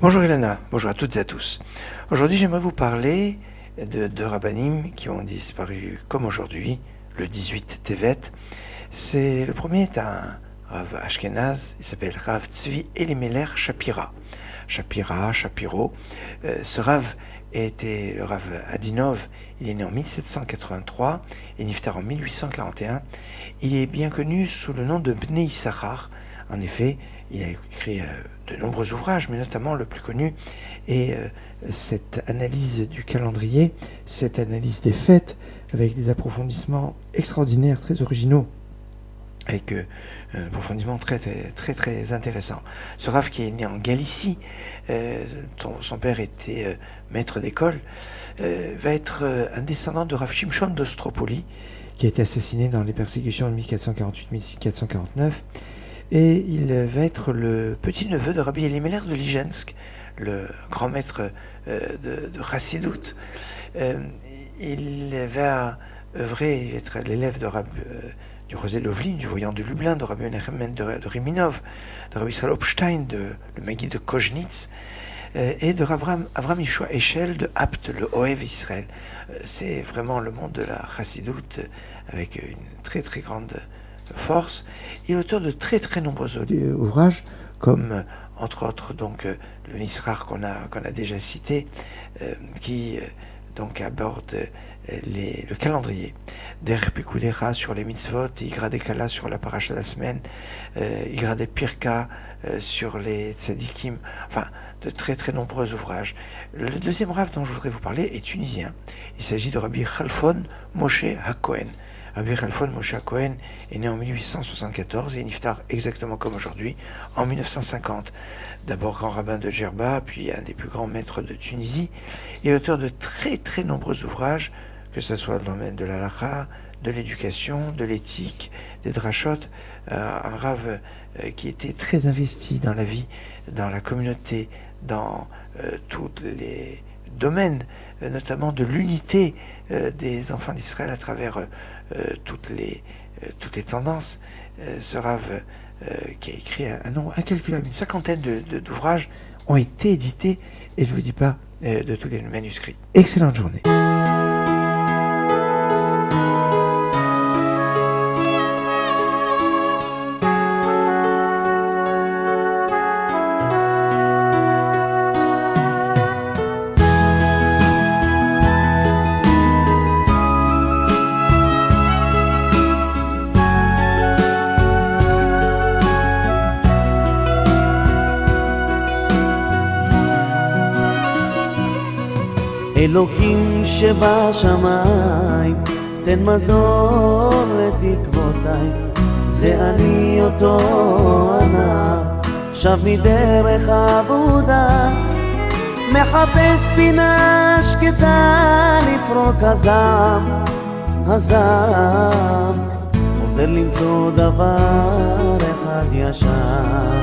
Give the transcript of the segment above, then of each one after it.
Bonjour Ilana, bonjour à toutes et à tous. Aujourd'hui j'aimerais vous parler de deux rabbanim qui ont disparu comme aujourd'hui, le 18 Tevet. Le premier est un Rav Ashkenaz, il s'appelle Rav Tzvi Elimelech Shapiro. Ce Rav était le Rav Adinov, il est né en 1783 et niftar en 1841. Il est bien connu sous le nom de Bnei Issachar. En effet, il a écrit de nombreux ouvrages, mais notamment le plus connu est cette analyse du calendrier, cette analyse des fêtes, avec des approfondissements extraordinaires, très originaux, avec un approfondissement très intéressant. Ce Rav qui est né en Galicie, son père était maître d'école, va être un descendant de Rav Shimshon d'Ostropoli, qui a été assassiné dans les persécutions de 1448-1449, et il va être le petit-neveu de Rabbi Elimelech de Lijensk, le grand maître de Chassidut. Il va œuvrer, il va être l'élève du Rosé Lovlin, du Voyant de Lublin, de Rabbi Menachem de Riminov, de Rabbi Israël Opstein, le Maguide de Koznitz, et de Avram Yeshua Eshel de Apt, le Oev Israël. C'est vraiment le monde de la Chassidut avec une très grande force. Il est auteur de très nombreux ouvrages, comme entre autres donc le Nisrar qu'on a déjà cité, qui donc aborde le calendrier, Der Pikudera sur les mitzvot, Igra de Kala sur la paracha de la semaine, Igra de Pirka sur les tzadikim, enfin de très nombreux ouvrages. Le deuxième Rav dont je voudrais vous parler est tunisien. Il s'agit de Rabbi Chalfon Moshe HaKohen. Rabbi Chalfon Moshe HaKohen est né en 1874 et niftar exactement comme aujourd'hui, en 1950. D'abord grand rabbin de Djerba, puis un des plus grands maîtres de Tunisie, et auteur de très nombreux ouvrages, que ce soit dans le domaine de l'halakha, de l'éducation, de l'éthique, des drachot, un Rav qui était très investi dans la vie, dans la communauté, dans tous les domaines, notamment de l'unité des enfants d'Israël à travers toutes les tendances. Ce Rav qui a écrit un nombre incalculable, une cinquantaine d'ouvrages ont été édités, et je ne vous dis pas de tous les manuscrits. Excellente journée. אלוקים שבשמיים, תן מזון לתקוותיי, זה אני אותו הנער, שב מדרך עבודה, מחפש פינה שקטה לפרוק הזעם, עוזר למצוא דבר אחד ישר.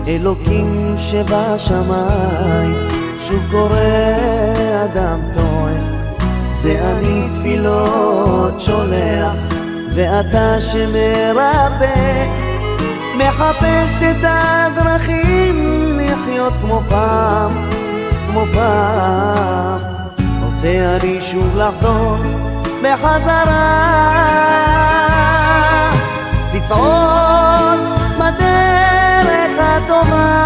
אלוקים שבשמיים, שוב קורא אדם טועה, זה אני תפילות שולח, ואתה שמרפא, מחפש את הדרכים לחיות כמו פעם, רוצה אני שוב לחזור בחזרה, לצעוד בדרך הטובה,